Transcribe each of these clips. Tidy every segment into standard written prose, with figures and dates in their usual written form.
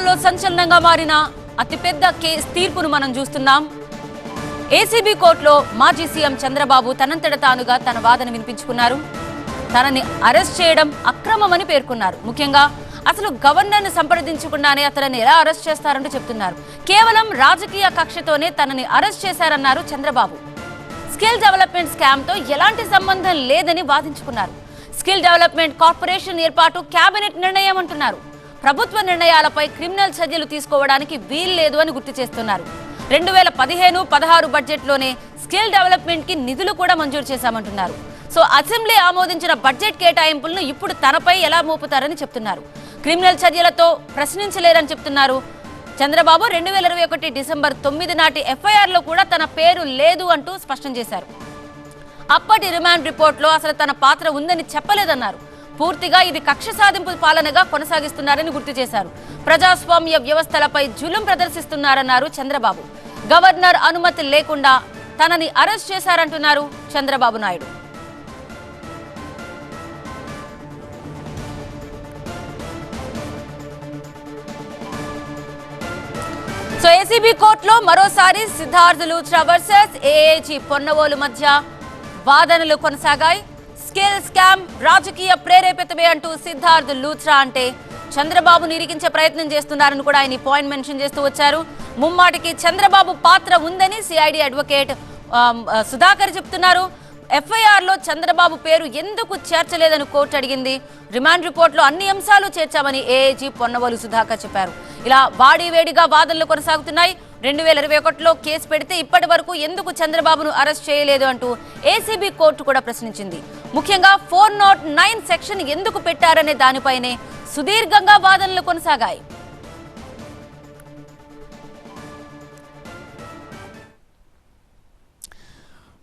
రాజకీయాల్లో సంచలనంగా మారిన అతిపెద్ద కేసు తీర్పును మనం చూస్తున్నాం. ఏసీబీ కోర్టులో మాజీ సీఎం చంద్రబాబు తనంతట తానుగా తన వాదన వినిపించుకున్నారు. తనని అరెస్ట్ చేయడం అక్రమమని పేర్కొన్నారు. ముఖ్యంగా అసలు గవర్నర్ను సంప్రదించకుండానే అతనిని ఎలా అరెస్ట్ చేస్తారంటూ చెప్తున్నారు. కేవలం రాజకీయ కక్షతోనే తనని అరెస్ట్ చేశారన్నారు చంద్రబాబు. స్కిల్ డెవలప్మెంట్ స్కామ్ తో ఎలాంటి సంబంధం లేదని వాదించుకున్నారు. స్కిల్ డెవలప్మెంట్ కార్పొరేషన్ ఏర్పాటు కేబినెట్ నిర్ణయం అంటున్నారు. ప్రభుత్వ నిర్ణయాలపై క్రిమినల్ చర్యలు తీసుకోవడానికి వీల్లేదు అని గుర్తు చేస్తున్నారు. 2015-16 బడ్జెట్లోనే స్కిల్ డెవలప్మెంట్ కి నిధులు కూడా మంజూరు చేశామంటున్నారు. సో అసెంబ్లీ ఆమోదించిన బడ్జెట్ కేటాయింపులను ఇప్పుడు తనపై ఎలా మోపుతారని చెప్తున్నారు. క్రిమినల్ చర్యలతో ప్రశ్నించలేరని చెప్తున్నారు చంద్రబాబు. 2021 డిసెంబర్ 9 నాటి ఎఫ్ఐఆర్ లో కూడా తన పేరు లేదు అంటూ స్పష్టం చేశారు. అప్పటి రిమాండ్ రిపోర్ట్ లో అసలు తన పాత్ర ఉందని చెప్పలేదన్నారు. పూర్తిగా ఇది కక్ష సాధింపు పాలనగా కొనసాగిస్తున్నారని గుర్తు చేశారు. ప్రజాస్వామ్య వ్యవస్థలపై జులుం ప్రదర్శిస్తున్నారన్నారు చంద్రబాబు. గవర్నర్ అనుమతి లేకుండా తనని అరెస్ట్ చేశారంటున్నారు చంద్రబాబు నాయుడు. సో ఏసీబీ కోర్టులో మరోసారి సిద్ధార్థ్ లూథ్రా వర్సెస్ ఏఏజీ పొన్నవోలు మధ్య వాదనలు కొనసాగాయి. స్కిల్ స్కామ్ రాజకీయ ప్రేరేపితమే అంటూ సిద్ధార్థ్ లూథ్రా అంటే చంద్రబాబును ఇరికించే ప్రయత్నం చేస్తున్నారని కూడా ఆయన పాయింట్ మెన్షన్ చేస్తూ వచ్చారు. ముమ్మాటికి చంద్రబాబు పాత్ర ఉందని సిఐడి అడ్వకేట్ సుధాకర్ చెప్తున్నారు. ఎఫ్ఐఆర్ లో చంద్రబాబు పేరు ఎందుకు చేర్చలేదని కోర్టు అడిగింది. రిమాండ్ రిపోర్ట్ లో అన్ని అంశాలు చేర్చామని ఏఏజీ పొన్నవోలు సుధాకర్ చెప్పారు. ఇలా వాడివేడిగా వాదనలు కొనసాగుతున్నాయి. 2021లో కేసు పెడితే ఇప్పటి వరకు ఎందుకు చంద్రబాబును అరెస్ట్ చేయలేదు అంటూ ఏసీబీ కోర్టు కూడా ప్రశ్నించింది. ముఖ్యంగా 409 సెక్షన్ ఎందుకు పెట్టారనే దానిపైనే సుదీర్ఘంగా వాదనలు కొనసాగాయి.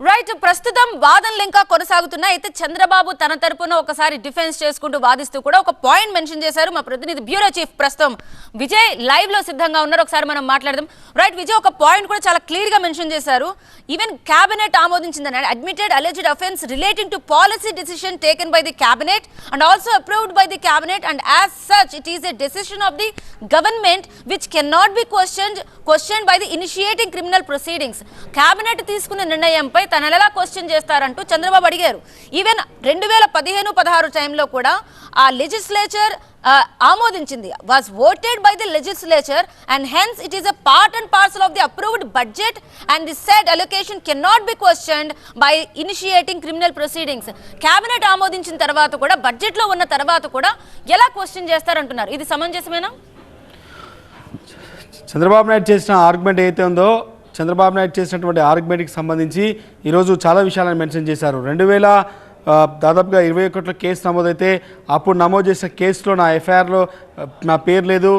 రైట్, ప్రస్తుతం వాదనలు ఇంకా కొనసాగుతున్నాయి. అయితే చంద్రబాబు తన తరపున ఒకసారి డిఫెన్స్ చేసుకుంటూ వాదిస్తూ కూడా ఒక పాయింట్ మెన్షన్ చేశారు. మా ప్రతినిధి బ్యూరో చీఫ్ ప్రస్తుతం విజయ్ లైవ్ లో సిద్ధంగా ఉన్నారు. ఒకసారి మనం మాట్లాడదాం. రైట్ విజయ్, ఒక పాయింట్ కూడా చాలా క్లియర్ గా మెన్షన్ చేశారు. ఈవెన్ క్యాబినెట్ ఆమోదించిందని admitted alleged offence relating to policy decision taken by the cabinet and also approved by the cabinet and as such it is a decision of the government which can not be questioned by the initiating criminal proceedings. Cabinet తీసుకున్న నిర్ణయంపై తనను ఎలా question చేస్తారంటూ Chandrababu అడిగారు. Even 2015-16 టైంలో కూడా ఆ legislature ఆమోదించింది, was voted by the legislature and hence it is a part and parcel of the approved budget and the said allocation cannot be questioned by initiating criminal proceedings. Cabinet ఆమోదించిన తర్వాత కూడా budget లో ఉన్న తర్వాత కూడా ఎలా question చేస్తారంటున్నారు. ఇది సమంజసమేనా? చంద్రబాబు నాయుడు చేసిన ఆర్గ్యుమెంట్ ఏదైతే ఉందో, చంద్రబాబు నాయుడు చేసినటువంటి ఆర్గ్యుమెంట్కి సంబంధించి ఈరోజు చాలా విషయాలను మెన్షన్ చేశారు. 2000 దాదాపుగా 21లో కేసు నమోదైతే అప్పుడు నమోదు చేసిన కేసులో నా ఎఫ్ఐఆర్లో నా పేరు లేదు.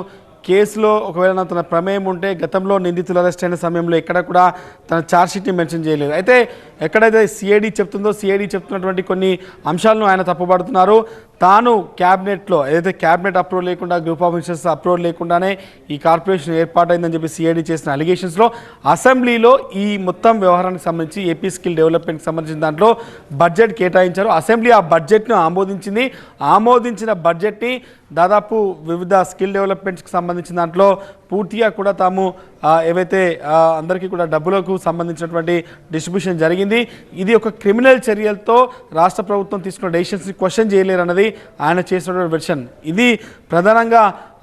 కేసులో ఒకవేళ తన ప్రమేయం ఉంటే గతంలో నిందితులు అరెస్ట్ అయిన సమయంలో ఎక్కడ కూడా తన ఛార్జ్షీట్ని మెన్షన్ చేయలేదు. అయితే ఎక్కడైతే సిఐడి చెప్తుందో సిఐడి చెప్తున్నటువంటి కొన్ని అంశాలను ఆయన తప్పుపడుతున్నారు. తాను క్యాబినెట్లో ఏదైతే క్యాబినెట్ అప్రూవల్ లేకుండా గ్రూప్ ఆఫ్ మినిస్టర్స్ అప్రూవల్ లేకుండానే ఈ కార్పొరేషన్ ఏర్పాటైందని చెప్పి సిఐడి చేసిన అలిగేషన్స్లో అసెంబ్లీలో ఈ మొత్తం వ్యవహారానికి సంబంధించి ఏపీ స్కిల్ డెవలప్మెంట్కి సంబంధించిన దాంట్లో బడ్జెట్ కేటాయించారు. అసెంబ్లీ ఆ బడ్జెట్ను ఆమోదించింది. ఆమోదించిన బడ్జెట్ని దాదాపు వివిధ స్కిల్ డెవలప్మెంట్స్కి సంబంధించిన దాంట్లో పూర్తిగా కూడా తాము ఏవైతే అందరికీ కూడా డబ్బులకు సంబంధించినటువంటి డిస్ట్రిబ్యూషన్ జరిగింది. ఇది ఒక క్రిమినల్ చర్యలతో రాష్ట్ర ప్రభుత్వం తీసుకున్న డెసిషన్స్ని క్వశ్చన్ చేయలేరు అన్నది ఆయన చేసినటువంటి వెర్షన్. ఇది ప్రధానంగా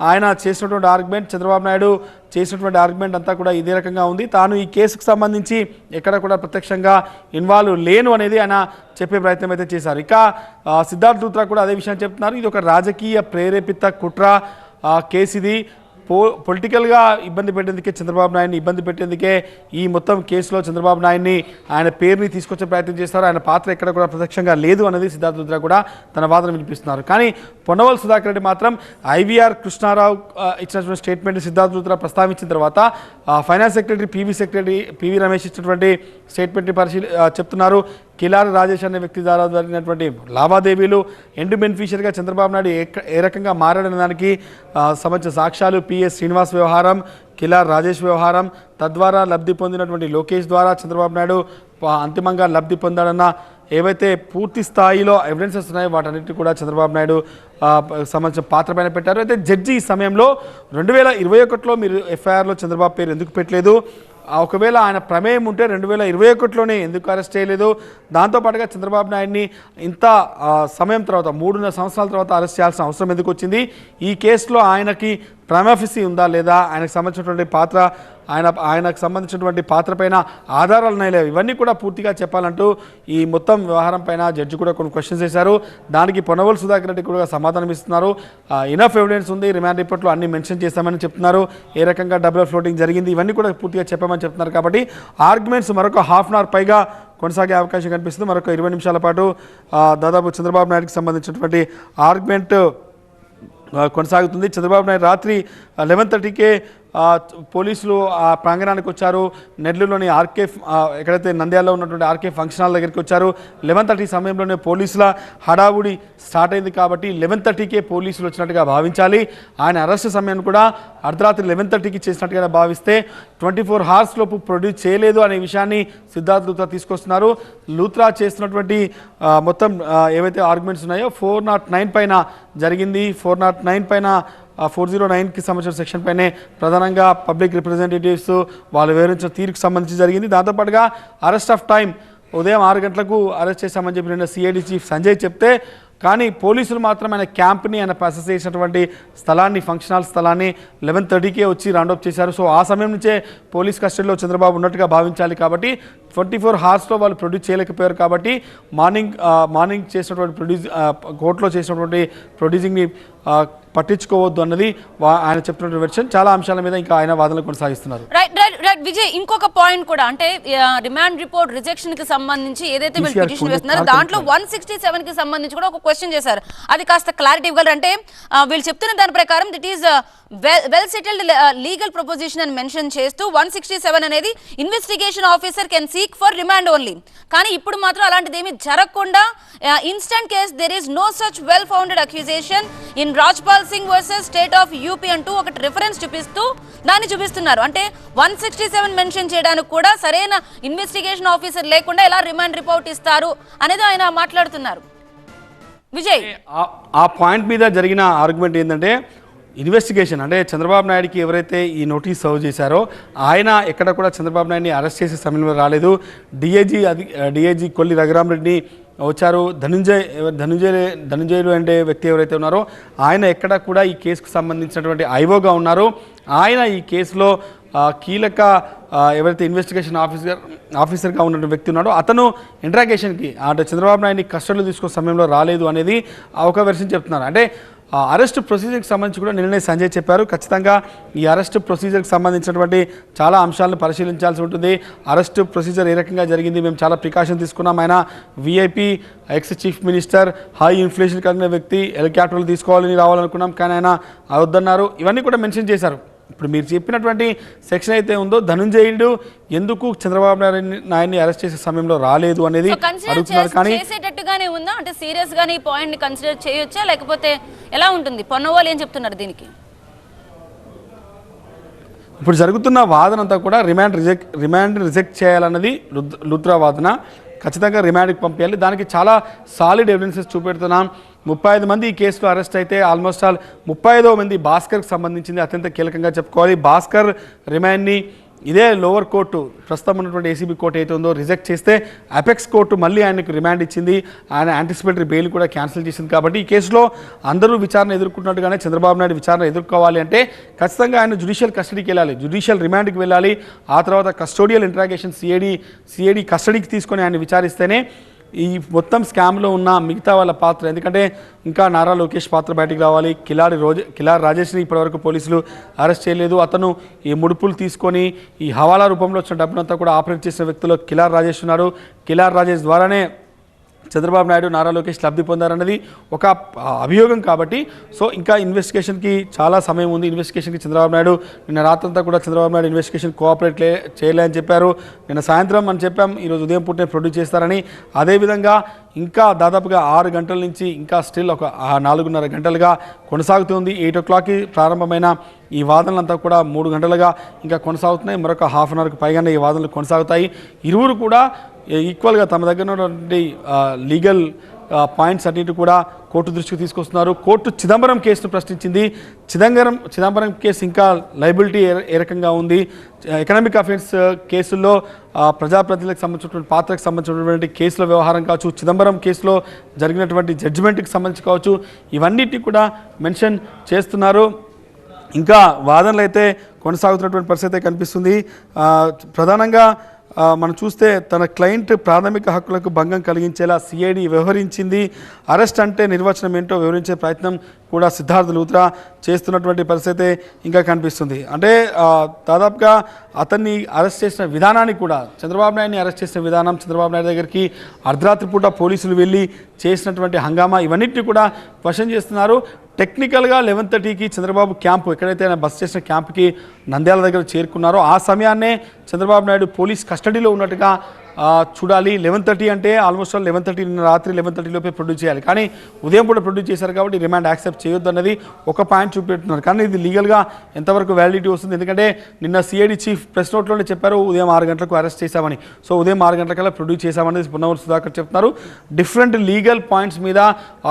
ఆయన చేసినటువంటి ఆర్గ్యుమెంట్. చంద్రబాబు నాయుడు చేసినటువంటి ఆర్గ్యుమెంట్ అంతా కూడా ఇదే రకంగా ఉంది. తాను ఈ కేసుకు సంబంధించి ఎక్కడ కూడా ప్రత్యక్షంగా ఇన్వాల్వ్ లేను అనేది ఆయన చెప్పే ప్రయత్నం అయితే చేశారు. ఇక సిద్ధార్థ్ లూథ్రా కూడా అదే విషయం చెప్తున్నారు. ఇది ఒక రాజకీయ ప్రేరేపిత కుట్ర కేసు. ఇది పొలిటికల్గా ఇబ్బంది పెట్టేందుకే, చంద్రబాబు నాయుడిని ఇబ్బంది పెట్టేందుకే ఈ మొత్తం కేసులో చంద్రబాబు నాయుడిని ఆయన పేరుని తీసుకొచ్చే ప్రయత్నం చేస్తారు. ఆయన పాత్ర ఎక్కడ కూడా ప్రత్యక్షంగా లేదు అనేది సిద్ధార్థ్ లూథ్రా కూడా తన వాదన వినిపిస్తున్నారు. కానీ పొన్నవోలు సుధాకర్ రెడ్డి మాత్రం ఐవీఆర్ కృష్ణారావు ఇచ్చినటువంటి స్టేట్మెంట్ సిద్ధార్థ్ లూథ్రా ప్రస్తావించిన తర్వాత ఫైనాన్స్ సెక్రటరీ పివి రమేష్ ఇచ్చినటువంటి స్టేట్మెంట్ని చెప్తున్నారు. కిలారి రాజేష్ అనే వ్యక్తి ద్వారా జరిగినటువంటి లావాదేవీలు ఎండ్ బెనిఫిషియరీగా చంద్రబాబు నాయుడు ఏ రకంగా మారాడనే దానికి సంబంధించిన సాక్ష్యాలు, పిఎస్ శ్రీనివాస్ వ్యవహారం, కిలారి రాజేష్ వ్యవహారం, తద్వారా లబ్ధి పొందినటువంటి లోకేష్ ద్వారా చంద్రబాబు నాయుడు అంతిమంగా లబ్ధి పొందాడన్న ఏవైతే పూర్తి స్థాయిలో ఎవిడెన్సెస్ ఉన్నాయో వాటన్నిటి కూడా చంద్రబాబు నాయుడు సంబంధించిన పాత్ర పైన పెట్టారు. అయితే జడ్జి ఈ సమయంలో 2021లో మీరు ఎఫ్ఐఆర్లో చంద్రబాబు పేరు ఎందుకు పెట్టలేదు, ఒకవేళ ఆయన ప్రమేయం ఉంటే 2021లోనే ఎందుకు అరెస్ట్ చేయలేదు, దాంతోపాటుగా చంద్రబాబు నాయుడిని ఇంత సమయం తర్వాత 3.5 సంవత్సరాల తర్వాత అరెస్ట్ చేయాల్సిన అవసరం ఎందుకు వచ్చింది, ఈ కేసులో ఆయనకి ప్రైమాఫిసీ ఉందా లేదా, ఆయనకు సంబంధించినటువంటి పాత్ర ఆయనకు సంబంధించినటువంటి పాత్ర పైన ఆధారాలు ఉన్నాయో ఇవన్నీ కూడా పూర్తిగా చెప్పాలంటూ ఈ మొత్తం వ్యవహారం పైన జడ్జి కూడా కొన్ని క్వశ్చన్స్ చేశారు. దానికి పొన్నవోలు సుధాకర్ రెడ్డి కూడా సమాధానం ఇస్తున్నారు. ఇనఫ్ ఎవిడెన్స్ ఉంది, రిమాండ్ రిపోర్ట్లో అన్ని మెన్షన్ చేశామని చెప్తున్నారు, ఏ రకంగా డబుల్ ఫ్లోటింగ్ జరిగింది ఇవన్నీ కూడా పూర్తిగా చెప్పామని చెప్తున్నారు. కాబట్టి ఆర్గ్యుమెంట్స్ మరొక హాఫ్ అన్ అవర్ పైగా కొనసాగే అవకాశం కనిపిస్తుంది. మరొక 20 నిమిషాల పాటు దాదాపు చంద్రబాబు నాయుడుకి సంబంధించినటువంటి ఆర్గ్యుమెంట్ కొనసాగుతుంది. చంద్రబాబు నాయుడు రాత్రి 11:30కే పోలీసులు ఆ ప్రాంగణానికి వచ్చారు. నెల్లూరులోని ఆర్కే ఎక్కడైతే నంద్యాలలో ఉన్నటువంటి ఆర్కే ఫంక్షన్ హాల్ దగ్గరికి వచ్చారు. 11:30 సమయంలోనే పోలీసుల హడావుడి స్టార్ట్ అయింది. కాబట్టి 11:30కే పోలీసులు వచ్చినట్టుగా భావించాలి. ఆయన అరెస్ట్ సమయం కూడా అర్ధరాత్రి 11:30కి చేసినట్టుగా భావిస్తే 24 hours లోపు ప్రొడ్యూస్ చేయలేదు అనే విషయాన్ని సిద్ధార్థ్ లూత్రా తీసుకొస్తున్నారు. లూత్రా చేస్తున్నటువంటి మొత్తం ఏవైతే ఆర్గ్యుమెంట్స్ ఉన్నాయో 409 పైన జరిగింది. 409 పైన 409కి సంబంధించిన సెక్షన్ పైనే ప్రధానంగా పబ్లిక్ రిప్రజెంటేటివ్స్ వాళ్ళు వివరించిన తీరుకు సంబంధించి జరిగింది. దాంతోపాటుగా అరెస్ట్ ఆఫ్ టైం ఉదయం 6 గంటలకు అరెస్ట్ చేశామని చెప్పి నిన్న సిఐడి చీఫ్ సంజయ్ చెప్తే, కానీ పోలీసులు మాత్రం ఆయన క్యాంప్ని ఆయన ప్రాసెస్ చేసినటువంటి స్థలాన్ని ఫంక్షన్ హాల్ స్థలాన్ని 11:30కే వచ్చి రౌండప్ చేశారు. సో ఆ సమయం నుంచే పోలీస్ కస్టడీలో చంద్రబాబు ఉన్నట్టుగా భావించాలి. కాబట్టి 24 hours వాళ్ళు ప్రొడ్యూస్ చేయలేకపోయారు. కాబట్టి మార్నింగ్ చేసినటువంటి కోర్టులో చేసినటువంటి ప్రొడ్యూసింగ్ని పట్టించుకోవద్దు అన్నది ఆయన చెప్పినటువంటి వెర్షన్. చాలా అంశాల మీద ఇంకా ఆయన వాదనలు కొనసాగిస్తున్నారు. రైట్ విజయ్, ఇంకొక పాయింట్ కూడా అంటే రిమాండ్ రిపోర్ట్ రిజెక్షన్ కి సంబంధించి ఏదైతే వీళ్ళు పిటిషన్ వేస్తున్నారు దాంట్లో 167 కి సంబంధించి కూడా ఒక క్వశ్చన్ చేశారు. అది కాస్త క్లారిటీ ఇవ్వగలరు అంటే వీళ్ళు చెప్తున్న దాని ప్రకారం it is well settled legal proposition అని మెన్షన్ చేస్తూ 167 అనేది investigation officer can seek for remand only. కానీ ఇప్పుడు మాత్రం అలాంటిది ఏమీ జరగకుండా instant case there is no such well founded accusation in Rajpal Singh versus state of UP అంటూ ఒకటి రిఫరెన్స్ చూపిస్తూ దాన్ని చూపిస్తున్నారు. అంటే 167 మెన్షన్ చేయడానికి కూడా సరైన ఇన్వెస్టిగేషన్ ఆఫీసర్ లేకుండా ఎలా రిమాండ్ రిపోర్ట్ ఇస్తారు అనేది ఆయన మాట్లాడుతున్నారు. విజయ్, ఆ పాయింట్ మీద జరిగిన ఆర్గ్యుమెంట్ ఏంటంటే ఇన్వెస్టిగేషన్ అంటే చంద్రబాబు నాయుడుకి ఎవరైతే ఈ నోటీస్ సర్వ్ చేశారో ఆయన ఎక్కడ కూడా చంద్రబాబు నాయుడిని అరెస్ట్ చేసే సమయంలో రాలేదు. డిఐజీ కొల్లి రఘురామరెడ్డిని వచ్చారు. ధనుంజయులు అంటే వ్యక్తి ఎవరైతే ఉన్నారో ఆయన ఎక్కడ కూడా ఈ కేసుకు సంబంధించినటువంటి ఐఓగా ఉన్నారు. ఆయన ఈ కేసులో కీలక ఎవరైతే ఇన్వెస్టిగేషన్ ఆఫీసర్గా ఉన్నటువంటి వ్యక్తి ఉన్నాడో అతను ఇంట్రాగేషన్కి అంటే చంద్రబాబు నాయుడిని కస్టడీలో తీసుకునే సమయంలో రాలేదు అనేది ఒక వెర్షన్ చెప్తున్నారు. అంటే అరెస్ట్ ప్రొసీజర్కి సంబంధించి కూడా నిన్ననే సంజయ్ చెప్పారు. ఖచ్చితంగా ఈ అరెస్ట్ ప్రొసీజర్కి సంబంధించినటువంటి చాలా అంశాలను పరిశీలించాల్సి ఉంటుంది. అరెస్ట్ ప్రొసీజర్ ఏ రకంగా జరిగింది, మేము చాలా ప్రికాషన్ తీసుకున్నాం. ఆయన VIP ex chief minister, high inflation కలిగిన వ్యక్తి, హెలికాప్టర్లు తీసుకోవాలని రావాలనుకున్నాం కానీ ఆయన అవద్దన్నారు. ఇవన్నీ కూడా మెన్షన్ చేశారు. ఇప్పుడు మీరు చెప్పినటువంటి సెక్షన్ అయితే ఉందో ధనుంజయుడు ఎందుకు చంద్రబాబు నాయుడిని అరెస్ట్ చేసే సమయంలో రాలేదు అనేది అడుగుతున్నారు. కానీ చేసేటట్టుగానే ఉందా అంటే సీరియస్ గానే ఈ పాయింట్ ని కన్సిడర్ చేయొచ్చా లేకపోతే ఎలా ఉంటుంది? పొన్నవాళ్ళు ఏం చెప్తున్నారు దీనికి? ఇప్పుడు జరుగుతున్న వాదన అంతా కూడా రిమాండ్ రిజెక్ట్ చేయాలన్నది లూత్రా వాదన. ఖచ్చితంగా రిమాండ్కి పంపించాలి. దానికి చాలా సాలిడ్ ఎవిడెన్సెస్ చూపెడుతున్నాం. 35 మంది ఈ కేసులో అరెస్ట్ అయితే ఆల్మోస్ట్ ఆల్ 35వ మంది భాస్కర్కి సంబంధించింది అత్యంత కీలకంగా చెప్పుకోవాలి. భాస్కర్ రిమాండ్ని ఇదే లోవర్ కోర్టు ప్రస్తుతం ఉన్నటువంటి ఏసీబీ కోర్టు అయితే ఉందో రిజెక్ట్ చేస్తే అపెక్స్ కోర్టు మళ్ళీ ఆయనకు రిమాండ్ ఇచ్చింది. ఆయన యాంటిసిపేటరీ బెయిల్ కూడా క్యాన్సిల్ చేసింది. కాబట్టి ఈ కేసులో అందరూ విచారణ ఎదుర్కొన్నట్టుగానే చంద్రబాబు నాయుడు విచారణ ఎదుర్కోవాలి అంటే ఖచ్చితంగా ఆయన జ్యుడిషియల్ కస్టడీకి వెళ్ళాలి, జ్యుడిషియల్ రిమాండ్కి వెళ్ళాలి. ఆ తర్వాత కస్టోడియల్ ఇంట్రాగేషన్ సిఐడి కస్టడీకి తీసుకొని ఆయన విచారిస్తేనే ఈ మొత్తం స్కామ్లో ఉన్న మిగతా వాళ్ళ పాత్ర, ఎందుకంటే ఇంకా నారా లోకేష్ పాత్ర బయటికి రావాలి. కిలారి రాజేష్ని ఇప్పటివరకు పోలీసులు అరెస్ట్ చేయలేదు. అతను ఈ ముడుపులు తీసుకొని ఈ హవాలా రూపంలో వచ్చిన డబ్బునంతా కూడా ఆపరేట్ చేసిన వ్యక్తులు కిలారి రాజేష్ ఉన్నారు. కిలారి రాజేష్ ద్వారానే చంద్రబాబు నాయుడు నారా లోకేష్ లబ్ధి పొందారన్నది ఒక అభియోగం. కాబట్టి సో ఇంకా ఇన్వెస్టిగేషన్కి చాలా సమయం ఉంది. ఇన్వెస్టిగేషన్కి చంద్రబాబు నాయుడు నిన్న రాత్రంతా కూడా చంద్రబాబు నాయుడు ఇన్వెస్టిగేషన్ కోఆపరేట్ చేయలేదని చెప్పారు. నిన్న సాయంత్రం మనం చెప్పాం ఈరోజు ఉదయం పూటనే ప్రొడ్యూస్ చేస్తారని. అదేవిధంగా ఇంకా దాదాపుగా 6 గంటల నుంచి ఇంకా స్టిల్ ఒక 4.5 గంటలుగా కొనసాగుతుంది. 8 o'clockకి ప్రారంభమైన ఈ వాదనలంతా కూడా 3 గంటలుగా ఇంకా కొనసాగుతున్నాయి. మరొక హాఫ్ అన్ అవర్కి పైగానే ఈ వాదనలు కొనసాగుతాయి. ఇరువురు కూడా ఈక్వల్గా తమ దగ్గర ఉన్నటువంటి లీగల్ పాయింట్స్ అన్నిటి కూడా కోర్టు దృష్టికి తీసుకొస్తున్నారు. కోర్టు చిదంబరం కేసును ప్రశ్నించింది. చిదంబరం కేసు ఇంకా లైబిలిటీ ఏ రకంగా ఉంది, ఎకనామిక్ అఫెన్స్ కేసుల్లో ప్రజాప్రతినిధులకు సంబంధించినటువంటి పాత్రకు సంబంధించినటువంటి కేసుల వ్యవహారం కావచ్చు, చిదంబరం కేసులో జరిగినటువంటి జడ్జిమెంట్కి సంబంధించి కావచ్చు, ఇవన్నిటిని కూడా మెన్షన్ చేస్తున్నారు. ఇంకా వాదనలు అయితే కొనసాగుతున్నటువంటి పరిస్థితి కనిపిస్తుంది. ప్రధానంగా మనం చూస్తే తన క్లయింట్ ప్రాథమిక హక్కులకు భంగం కలిగించేలా సిఐడి వ్యవహరించింది. అరెస్ట్ అంటే నిర్వచనం ఏంటో వివరించే ప్రయత్నం కూడా సిద్ధార్థ్ లూత్రా చేస్తున్నటువంటి పరిస్థితి ఇంకా కనిపిస్తుంది. అంటే దాదాపుగా అతన్ని అరెస్ట్ చేసిన విధానాన్ని కూడా, చంద్రబాబు నాయుడిని అరెస్ట్ చేసిన విధానం, చంద్రబాబు నాయుడు దగ్గరికి అర్ధరాత్రి పూట పోలీసులు వెళ్ళి చేసినటువంటి హంగామా, ఇవన్నిటిని కూడా క్వశ్చన్ చేస్తున్నారు. టెక్నికల్గా 11:30కి చంద్రబాబు క్యాంపు, ఎక్కడైతే ఆయన బస్ స్టేషన్ క్యాంప్కి నంద్యాల దగ్గర చేరుకున్నారో ఆ సమయాన్నే చంద్రబాబు నాయుడు పోలీస్ కస్టడీలో ఉన్నట్టుగా చూడాలి. 11:30 అంటే ఆల్మోస్ట్ 11:30 రాత్రి 11:30 లోపే ప్రొడ్యూస్ చేయాలి. కానీ ఉదయం కూడా ప్రొడ్యూస్ చేశారు కాబట్టి రిమాండ్ యాక్సెప్ట్ చేయొద్దు అన్నది ఒక పాయింట్ చూపెడుతున్నారు. కానీ ఇది లీగల్గా ఎంతవరకు వ్యాలిడిటీ వస్తుంది? ఎందుకంటే నిన్న సిఐడి చీఫ్ ప్రెస్ నోట్లోనే చెప్పారు ఉదయం 6 గంటలకు అరెస్ట్ చేశామని. సో ఉదయం 6 గంటలకల్లా ప్రొడ్యూస్ చేశామనేది పున్నవర్ సుధాకర్ చెప్తున్నారు. డిఫరెంట్ లీగల్ పాయింట్స్ మీద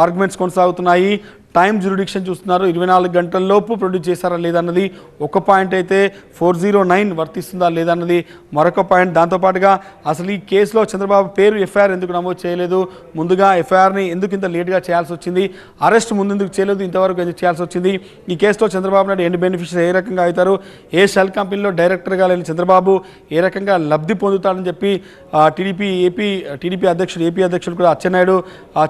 ఆర్గ్యుమెంట్స్ కొనసాగుతున్నాయి. టైం జ్యూరిడిక్షన్ చూస్తున్నారు. 24 గంటల్లోపు ప్రొడ్యూస్ చేశారా లేదన్నది ఒక పాయింట్ అయితే, 409 వర్తిస్తుందా లేదన్నది మరొక పాయింట్. దాంతోపాటుగా అసలు ఈ కేసులో చంద్రబాబు పేరు ఎఫ్ఐఆర్ ఎందుకు నమోదు చేయలేదు, ముందుగా ఎఫ్ఐఆర్ని ఎందుకు ఇంత లేట్గా చేయాల్సి వచ్చింది, అరెస్ట్ ముందెందుకు చేయలేదు, ఇంతవరకు ఎందుకు చేయాల్సి వచ్చింది, ఈ కేసులో చంద్రబాబు నాయుడు ఎండ్ బెనిఫిషియరీ ఏ రకంగా అవుతారు, ఏ షెల్ కంపెనీలో డైరెక్టర్గా లేని చంద్రబాబు ఏ రకంగా లబ్ధి పొందుతాడని చెప్పి టీడీపీ అధ్యక్షుడు, ఏపీ అధ్యక్షుడు కూడా అచ్చెన్నాయుడు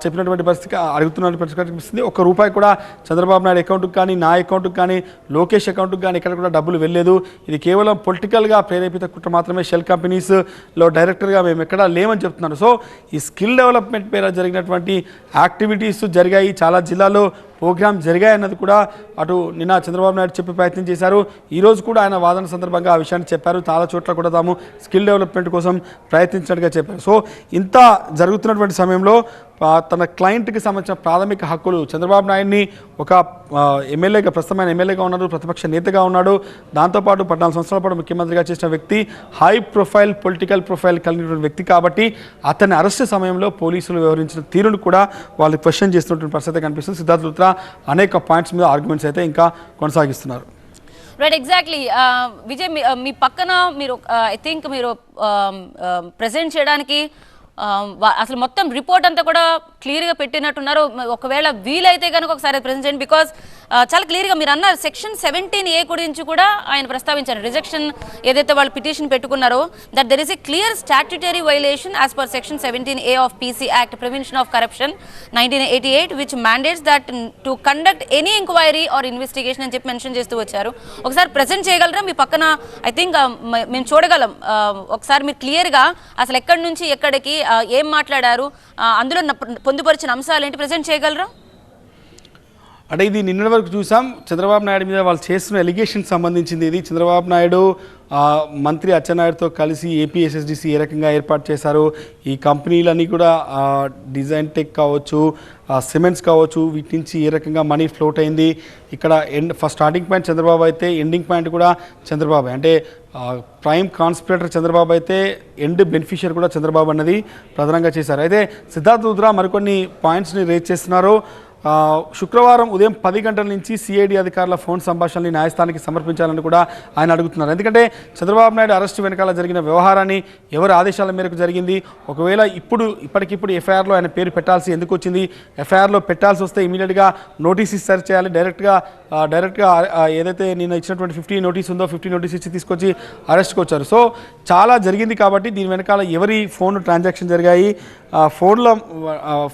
చెప్పినటువంటి పరిస్థితి అడుగుతున్న పరిస్థితి కనిపిస్తుంది. ఒక్క రూపాయి కూడా చంద్రబాబు నాయుడు అకౌంట్కి కానీ, నా అకౌంట్కి కానీ, లోకేష్ అకౌంట్కి కానీ ఎక్కడ కూడా డబ్బులు వెళ్ళలేదు. ఇది కేవలం పొలిటికల్గా ప్రేరేపిత కుట్ర మాత్రమే. షెల్ కంపెనీస్లో డైరెక్టర్గా మేము ఎక్కడా లేమని చెప్తున్నారు. సో ఈ స్కిల్ డెవలప్మెంట్ పేర జరిగినటువంటి యాక్టివిటీస్ జరిగాయి, చాలా జిల్లాలో ప్రోగ్రామ్ జరిగాయన్నది కూడా అటు నిన్న చంద్రబాబు నాయుడు చెప్పే ప్రయత్నం చేశారు. ఈరోజు కూడా ఆయన వాదన సందర్భంగా ఆ విషయాన్ని చెప్పారు. చాలా చోట్ల కూడా తాము స్కిల్ డెవలప్మెంట్ కోసం ప్రయత్నించినట్టుగా చెప్పారు. సో ఇంత జరుగుతున్నటువంటి సమయంలో తన క్లయింట్కి సంబంధించిన ప్రాథమిక హక్కులు, చంద్రబాబు నాయుడిని ఒక ఎమ్మెల్యేగా, ప్రస్తుతమైన ఎమ్మెల్యేగా ఉన్నాడు, ప్రతిపక్ష నేతగా ఉన్నాడు, దాంతోపాటు 14 సంవత్సరాల పాటు ముఖ్యమంత్రిగా చేసిన వ్యక్తి, హై ప్రొఫైల్ పొలిటికల్ ప్రొఫైల్ కలిగినటువంటి వ్యక్తి కాబట్టి అతన్ని అరెస్ట్ సమయంలో పోలీసులు వ్యవహరించిన తీరును కూడా వాళ్ళు క్వశ్చన్ చేస్తున్నటువంటి పరిస్థితి కనిపిస్తుంది. సిద్ధార్థ్ లూత్రా అనేక పాయింట్స్ మీద ఆర్గ్యుమెంట్స్ అయితే ఇంకా కొనసాగిస్తున్నారు. Right, exactly. విజయ్, మీ పక్కన మీరు ఐ థింక్ మీరు ప్రెజెంట్ చేయడానికి అసలు మొత్తం రిపోర్ట్ అంతా కూడా క్లియర్గా పెట్టినట్టున్నారు. ఒకవేళ వీలైతే కనుక ఒకసారి ప్రెజెంట్ చేయండి. బికాజ్ చాలా క్లియర్గా మీరు అన్నారు సెక్షన్ 17A గురించి కూడా ఆయన ప్రస్తావించారు. రిజెక్షన్ ఏదైతే వాళ్ళు పిటిషన్ పెట్టుకున్నారో that there is a clear statutory violation as per section 17A of PC act, prevention of corruption 1988, which mandates that to conduct any enquiry or investigation అని చెప్పి మెన్షన్ చేస్తూ వచ్చారు. ఒకసారి ప్రెజెంట్ చేయగలరా? మీ పక్కన ఐ థింక్ మేము చూడగలం. ఒకసారి మీరు క్లియర్గా అసలు ఎక్కడి నుంచి ఎక్కడికి ఏం మాట్లాడారు, అందులో పొందుపరిచిన అంశాలు ఏంటి ప్రెజెంట్ చేయగలరా? అంటే ఇది నిన్నటి వరకు చూసాం. చంద్రబాబు నాయుడు మీద వాళ్ళు చేస్తున్న ఎలిగేషన్ సంబంధించింది. ఇది చంద్రబాబు నాయుడు మంత్రి అచ్చెన్నాయుడుతో కలిసి ఏపీ ఎస్ఎస్డిసి ఏ రకంగా ఏర్పాటు చేశారు, ఈ కంపెనీలన్నీ కూడా డిజైన్ టెక్ కావచ్చు, సిమెంట్స్ కావచ్చు, వీటి నుంచి ఏ రకంగా మనీ ఫ్లోట్ అయింది. ఇక్కడ ఫస్ట్ స్టార్టింగ్ పాయింట్ చంద్రబాబు అయితే ఎండింగ్ పాయింట్ కూడా చంద్రబాబు. అంటే ప్రైమ్ కాన్స్పిరేటర్ చంద్రబాబు అయితే ఎండ్ బెనిఫిషియర్ కూడా చంద్రబాబు అన్నది ప్రధానంగా చేశారు. అయితే సిద్ధార్థ్ లూత్రా మరికొన్ని పాయింట్స్ని రేజ్ చేస్తున్నారు. శుక్రవారం ఉదయం 10 గంటల నుంచి సిఐడి అధికారుల ఫోన్ సంభాషణని న్యాయస్థానానికి సమర్పించాలని కూడా ఆయన అడుగుతున్నారు. ఎందుకంటే చంద్రబాబు నాయుడు అరెస్టు వెనకాల జరిగిన వ్యవహారాన్ని ఎవరి ఆదేశాల మేరకు జరిగింది, ఒకవేళ ఇప్పటికిప్పుడు ఎఫ్ఐఆర్లో ఆయన పేరు పెట్టాల్సి ఎందుకు వచ్చింది, ఎఫ్ఐఆర్లో పెట్టాల్సి వస్తే ఇమీడియట్గా నోటీస్ ఇస్తారు చేయాలి, డైరెక్ట్గా ఏదైతే నిన్న ఇచ్చినటువంటి 50 నోటీస్ ఉందో 50 నోటీస్ ఇచ్చి తీసుకొచ్చి అరెస్ట్కి వచ్చారు. సో చాలా జరిగింది కాబట్టి దీని వెనకాల ఎవరి ఫోన్ ట్రాన్సాక్షన్ జరిగాయి,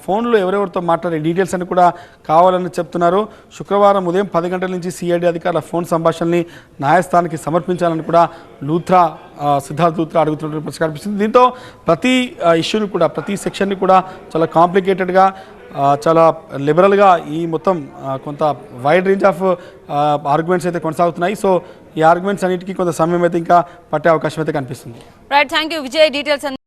ఫోన్లో ఎవరెవరితో మాట్లాడే డీటెయిల్స్ అని కూడా కావాలని చెప్తున్నారు. శుక్రవారం ఉదయం 10 గంటల నుంచి సిఐడి అధికారుల ఫోన్ సంభాషణని న్యాయస్థానానికి సమర్పించాలని కూడా సిద్ధార్థ్ లూత్రా అడుగుతున్నట్టు పరిస్థితి కనిపిస్తుంది. దీంతో ప్రతి ఇష్యూని కూడా, ప్రతి సెక్షన్ని కూడా చాలా కాంప్లికేటెడ్గా, చాలా లిబరల్గా ఈ మొత్తం కొంత వైడ్ రేంజ్ ఆఫ్ ఆర్గ్యుమెంట్స్ అయితే కొనసాగుతున్నాయి. సో ఈ ఆర్గ్యుమెంట్స్ అన్నిటికీ కొంత సమయం అయితే ఇంకా పట్టే అవకాశం అయితే కనిపిస్తుంది. Right, thank you Vijay. Details